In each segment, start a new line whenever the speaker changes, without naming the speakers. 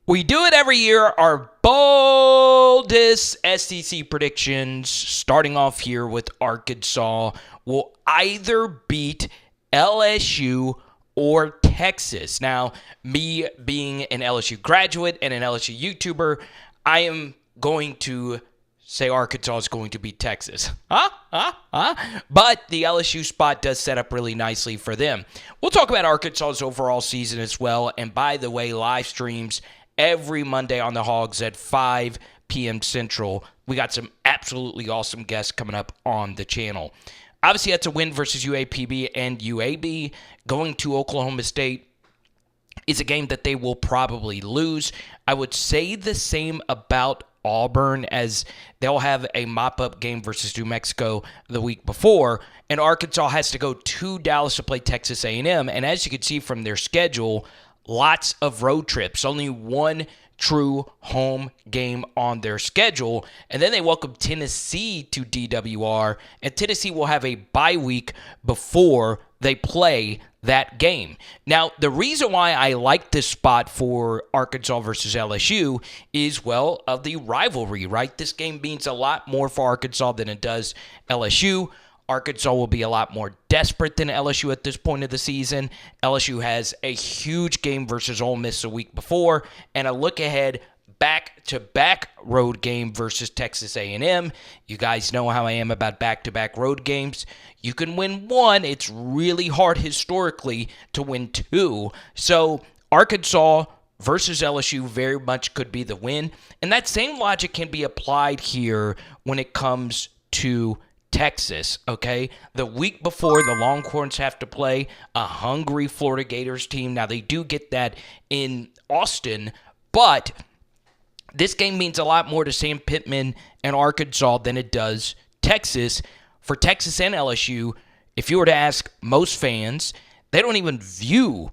We do it every year. Our boldest SEC predictions, starting off here with Arkansas, will either beat LSU or Texas. Now, me being an LSU graduate and an LSU YouTuber, I am going to say Arkansas is going to beat Texas. But the LSU spot does set up really nicely for them. We'll talk about Arkansas's overall season as well. And by the way, live streams every Monday on the Hogs at 5 p.m. Central. We got some absolutely awesome guests coming up on the channel. Obviously, that's a win versus UAPB and UAB. Going to Oklahoma State is a game that they will probably lose. I would say the same about Auburn, as they'll have a mop-up game versus New Mexico the week before, and Arkansas has to go to Dallas to play Texas A&M. And as you can see from their schedule, lots of road trips. Only one true home game on their schedule. And then they welcome Tennessee to DWR, and Tennessee will have a bye week before they play that game. Now, the reason why I like this spot for Arkansas versus LSU is, well, of the rivalry, right? This game means a lot more for Arkansas than it does LSU. Arkansas will be a lot more desperate than LSU at this point of the season. LSU has a huge game versus Ole Miss a week before, and a look-ahead back-to-back road game versus Texas A&M. You guys know how I am about back-to-back road games. You can win one. It's really hard historically to win two. So Arkansas versus LSU very much could be the win. And that same logic can be applied here when it comes to Texas, okay? The week before, the Longhorns have to play a hungry Florida Gators team. Now, they do get that in Austin, but this game means a lot more to Sam Pittman and Arkansas than it does Texas. For Texas and LSU, if you were to ask most fans, they don't even view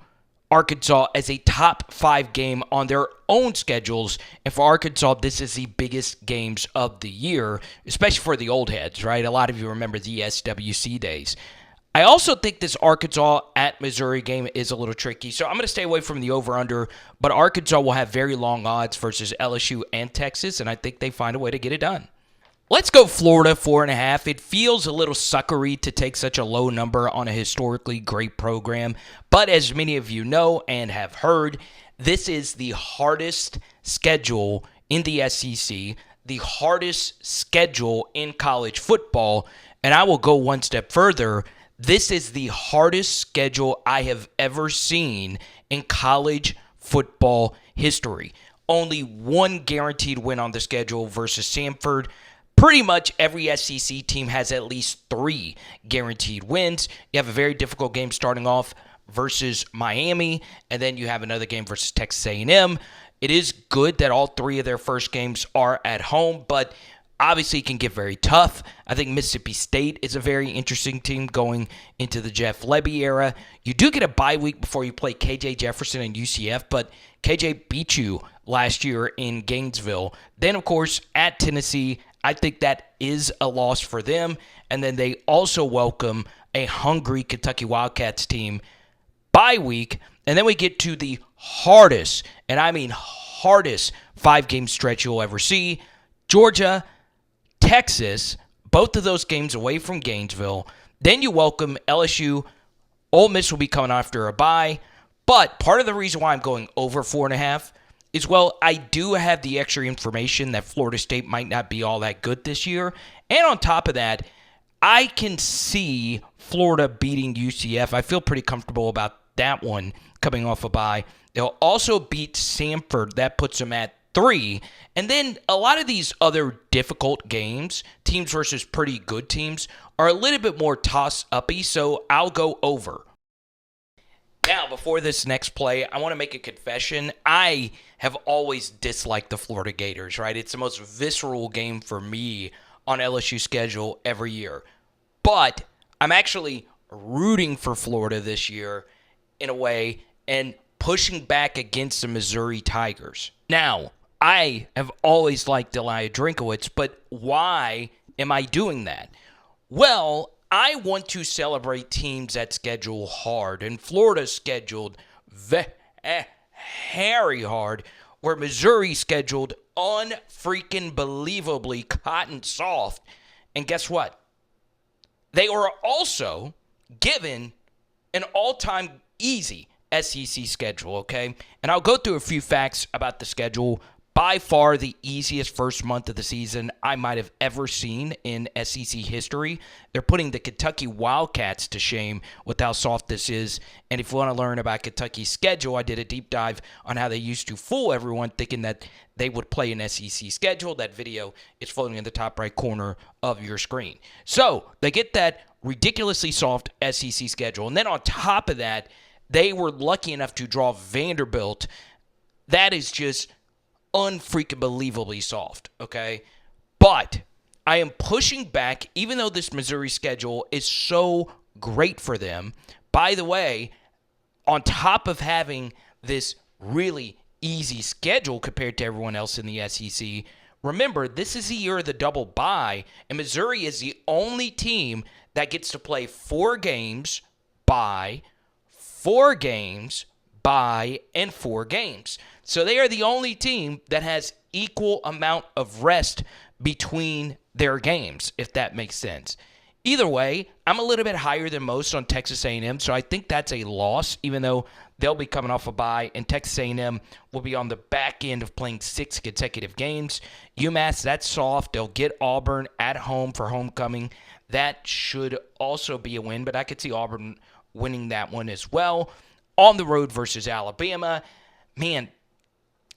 Arkansas as a top 5 game on their own schedules. And for Arkansas, this is the biggest games of the year, especially for the old heads, right? A lot of you remember the SWC days. I also think this Arkansas at Missouri game is a little tricky, so I'm going to stay away from the over-under, but Arkansas will have very long odds versus LSU and Texas, and I think they find a way to get it done. Let's go Florida 4.5. It feels a little suckery to take such a low number on a historically great program, but as many of you know and have heard, this is the hardest schedule in the SEC, the hardest schedule in college football, and I will go one step further. This is the hardest schedule I have ever seen in college football history. Only one guaranteed win on the schedule versus Samford. Pretty much every SEC team has at least 3 guaranteed wins. You have a very difficult game starting off versus Miami, and then you have another game versus Texas A&M. It is good that all 3 of their first games are at home, but obviously, it can get very tough. I think Mississippi State is a very interesting team going into the Jeff Lebby era. You do get a bye week before you play KJ Jefferson and UCF, but KJ beat you last year in Gainesville. Then, of course, at Tennessee, I think that is a loss for them. And then they also welcome a hungry Kentucky Wildcats team bye week. And then we get to the hardest, and I mean hardest, 5-game stretch you'll ever see. Georgia, Texas, both of those games away from Gainesville. Then you welcome LSU. Ole Miss will be coming after a bye. But part of the reason why I'm going over 4.5 is, well, I do have the extra information that Florida State might not be all that good this year. And on top of that, I can see Florida beating UCF. I feel pretty comfortable about that one coming off a bye. They'll also beat Samford. That puts them at 3. And then a lot of these other difficult games, teams versus pretty good teams, are a little bit more toss-uppy, so I'll go over. Now, before this next play, I want to make a confession. I have always disliked the Florida Gators, right? It's the most visceral game for me on LSU schedule every year. But I'm actually rooting for Florida this year in a way and pushing back against the Missouri Tigers. Now, I have always liked Elia Drinkowitz, but why am I doing that? Well, I want to celebrate teams that schedule hard, and Florida's scheduled very hard. where Missouri scheduled unfreaking believably cotton soft. And guess what? They are also given an all-time easy SEC schedule, okay? And I'll go through a few facts about the schedule. By far the easiest first month of the season I might have ever seen in SEC history. They're putting the Kentucky Wildcats to shame with how soft this is. And if you want to learn about Kentucky's schedule, I did a deep dive on how they used to fool everyone thinking that they would play an SEC schedule. That video is floating in the top right corner of your screen. So they get that ridiculously soft SEC schedule. And then on top of that, they were lucky enough to draw Vanderbilt. That is just unfreaking believably soft, okay? But I am pushing back, even though this Missouri schedule is so great for them. By the way, on top of having this really easy schedule compared to everyone else in the SEC, remember, this is the year of the double bye, and Missouri is the only team that gets to play 4 games, bye, 4 games, bye, and 4 games. So they are the only team that has equal amount of rest between their games, if that makes sense. Either way, I'm a little bit higher than most on Texas A&M, so I think that's a loss, even though they'll be coming off a bye, and Texas A&M will be on the back end of playing 6 consecutive games. UMass, that's soft. They'll get Auburn at home for homecoming. That should also be a win, but I could see Auburn winning that one as well. On the road versus Alabama, man,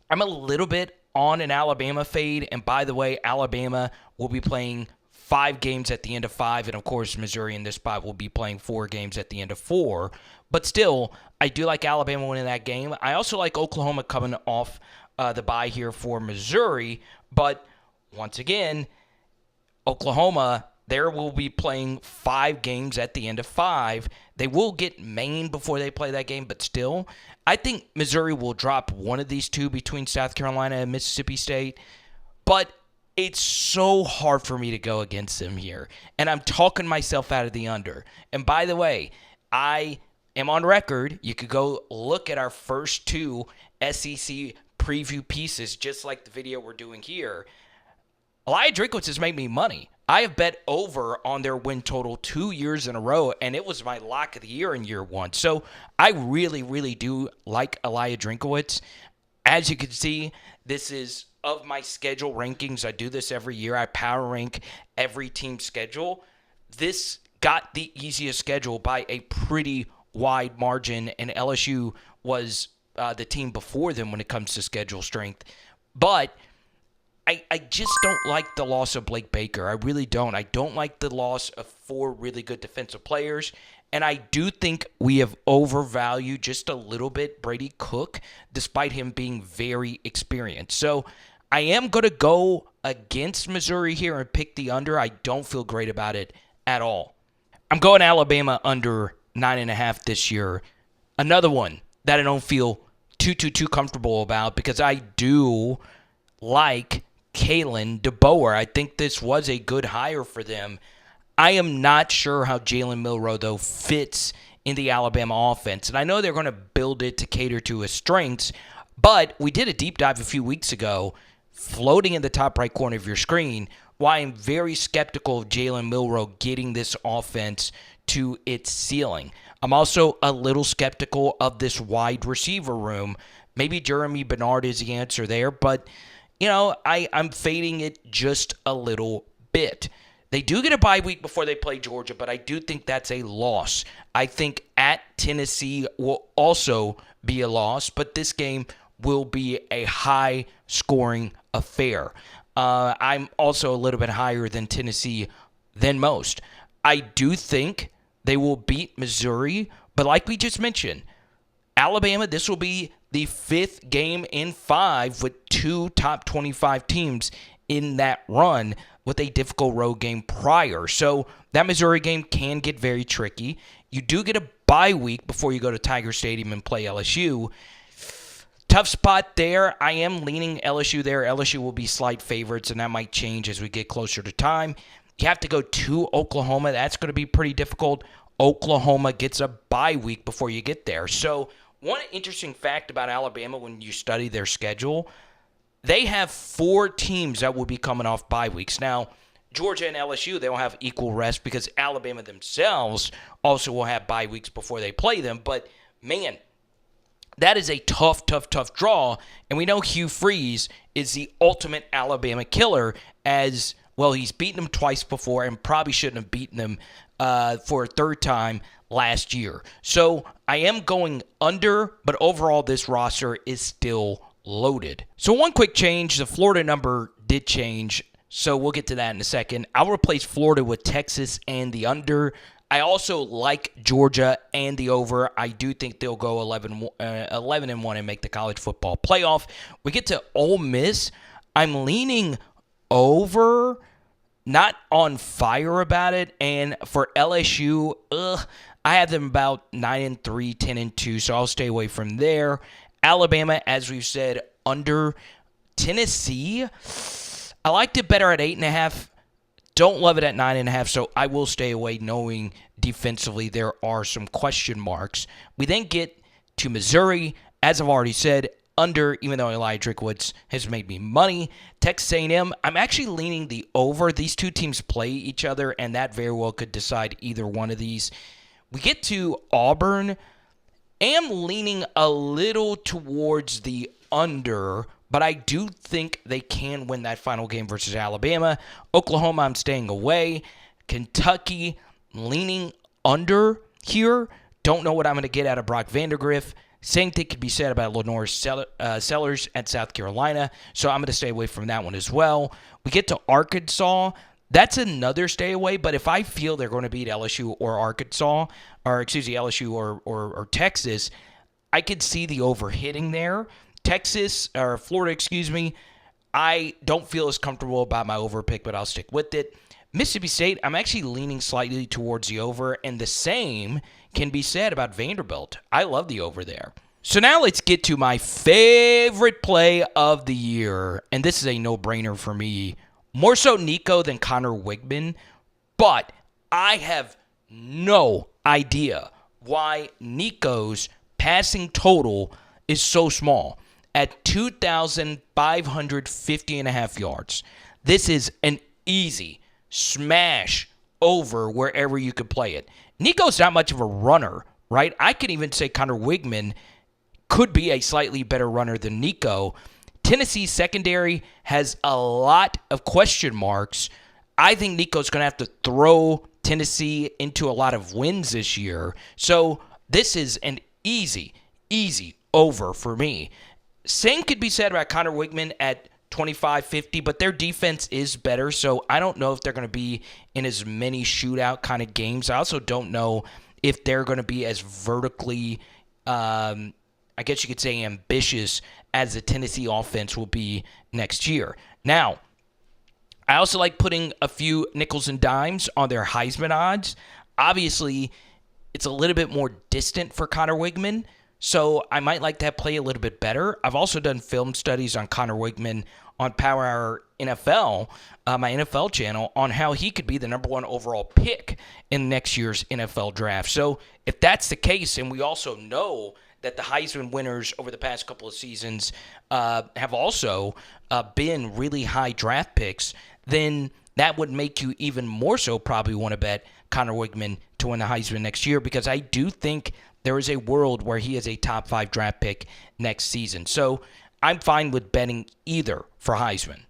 I'm a little bit on an Alabama fade, and by the way, Alabama will be playing 5 games at the end of 5, and of course, Missouri in this spot will be playing 4 games at the end of 4. But still, I do like Alabama winning that game. I also like Oklahoma coming off the bye here for Missouri, but once again, Oklahoma, there will be playing 5 games at the end of 5. They will get Maine before they play that game, but still, I think Missouri will drop one of these 2 between South Carolina and Mississippi State. But it's so hard for me to go against them here. And I'm talking myself out of the under. And by the way, I am on record. You could go look at our first 2 SEC preview pieces, just like the video we're doing here. Elijah Drinkwitz has made me money. I have bet over on their win total 2 years in a row, and it was my lock of the year in year 1. So I really, really do like Elijah Drinkwitz. As you can see, this is of my schedule rankings. I do this every year. I power rank every team's schedule. This got the easiest schedule by a pretty wide margin, and LSU was the team before them when it comes to schedule strength. But I just don't like the loss of Blake Baker. I really don't. I don't like the loss of 4 really good defensive players. And I do think we have overvalued just a little bit Brady Cook, despite him being very experienced. So I am going to go against Missouri here and pick the under. I don't feel great about it at all. I'm going Alabama under 9.5 this year. Another one that I don't feel too comfortable about, because I do like Kalen DeBoer. I think this was a good hire for them. I am not sure how Jalen Milroe, though, fits in the Alabama offense. And I know they're going to build it to cater to his strengths, but we did a deep dive a few weeks ago, floating in the top right corner of your screen, why I'm very skeptical of Jalen Milroe getting this offense to its ceiling. I'm also a little skeptical of this wide receiver room. Maybe Jeremy Bernard is the answer there, but you know, I'm fading it just a little bit. They do get a bye week before they play Georgia, but I do think that's a loss. I think at Tennessee will also be a loss, but this game will be a high-scoring affair. I'm also a little bit higher than Tennessee than most. I do think they will beat Missouri, but like we just mentioned, Alabama, this will be the 5th game in 5 with 2 top 25 teams in that run with a difficult road game prior. So that Missouri game can get very tricky. You do get a bye week before you go to Tiger Stadium and play LSU. Tough spot there. I am leaning LSU there. LSU will be slight favorites, and that might change as we get closer to time. You have to go to Oklahoma. That's going to be pretty difficult. Oklahoma gets a bye week before you get there. So one interesting fact about Alabama when you study their schedule, they have 4 teams that will be coming off bye weeks. Now, Georgia and LSU, they will have equal rest because Alabama themselves also will have bye weeks before they play them. But, man, that is a tough draw. And we know Hugh Freeze is the ultimate Alabama killer as, well, he's beaten them twice before and probably shouldn't have beaten them for a third time last year. So I am going under, but overall this roster is still loaded. So one quick change, the Florida number did change, so we'll get to that in a second. I'll replace Florida with Texas and the under. I also like Georgia and the over. I do think they'll go 11-1 and make the college football playoff. We get to Ole Miss. I'm leaning over, not on fire about it. And for LSU, I have them about 9-3, 10-2, so I'll stay away from there. Alabama, as we've said, under. Tennessee, I liked it better at 8.5. Don't love it at 9.5, so I will stay away knowing defensively there are some question marks. We then get to Missouri. As I've already said, under, even though Elijah Drinkwitz has made me money. Texas A&M, I'm actually leaning the over. These two teams play each other, and that very well could decide either one of these. We get to Auburn. Am leaning a little towards the under, but I do think they can win that final game versus Alabama. Oklahoma, I'm staying away. Kentucky, leaning under here. Don't know what I'm going to get out of Brock Vandagriff. Same thing could be said about Lenore Sellers at South Carolina, so I'm going to stay away from that one as well. We get to Arkansas. That's another stay away, but if I feel they're going to beat LSU or LSU or Texas, I could see the over hitting there. Florida, I don't feel as comfortable about my over pick, but I'll stick with it. Mississippi State, I'm actually leaning slightly towards the over, and the same can be said about Vanderbilt. I love the over there. So now let's get to my favorite play of the year, and this is a no-brainer for me. More so Nico than Connor Weigman, but I have no idea why Nico's passing total is so small at 2,550.5 yards. This is an easy smash over wherever you could play it. Nico's not much of a runner, right? I could even say Connor Weigman could be a slightly better runner than Nico. Tennessee's secondary has a lot of question marks. I think Nico's going to have to throw Tennessee into a lot of wins this year. So this is an easy over for me. Same could be said about Connor Weigman at 25-50, but their defense is better, so I don't know if they're going to be in as many shootout kind of games. I also don't know if they're going to be as vertically, I guess you could say, ambitious as the Tennessee offense will be next year. Now, I also like putting a few nickels and dimes on their Heisman odds. Obviously, it's a little bit more distant for Connor Weigman, so I might like that play a little bit better. I've also done film studies on Connor Weigman on Power Hour NFL, my NFL channel, on how he could be the number 1 overall pick in next year's NFL draft. So if that's the case, and we also know that the Heisman winners over the past couple of seasons have also been really high draft picks, then that would make you even more so probably want to bet Connor Weigman to win the Heisman next year, because I do think there is a world where he is a top 5 draft pick next season. So I'm fine with betting either for Heisman.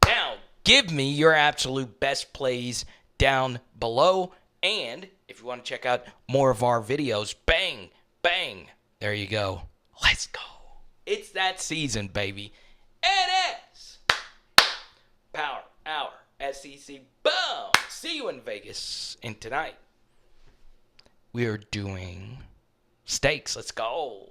Now, give me your absolute best plays down below. And if you want to check out more of our videos, bang, there you go. Let's go. It's that season, baby. It is Power Hour SEC. Boom. See you in Vegas. And tonight, we are doing stakes. Let's go.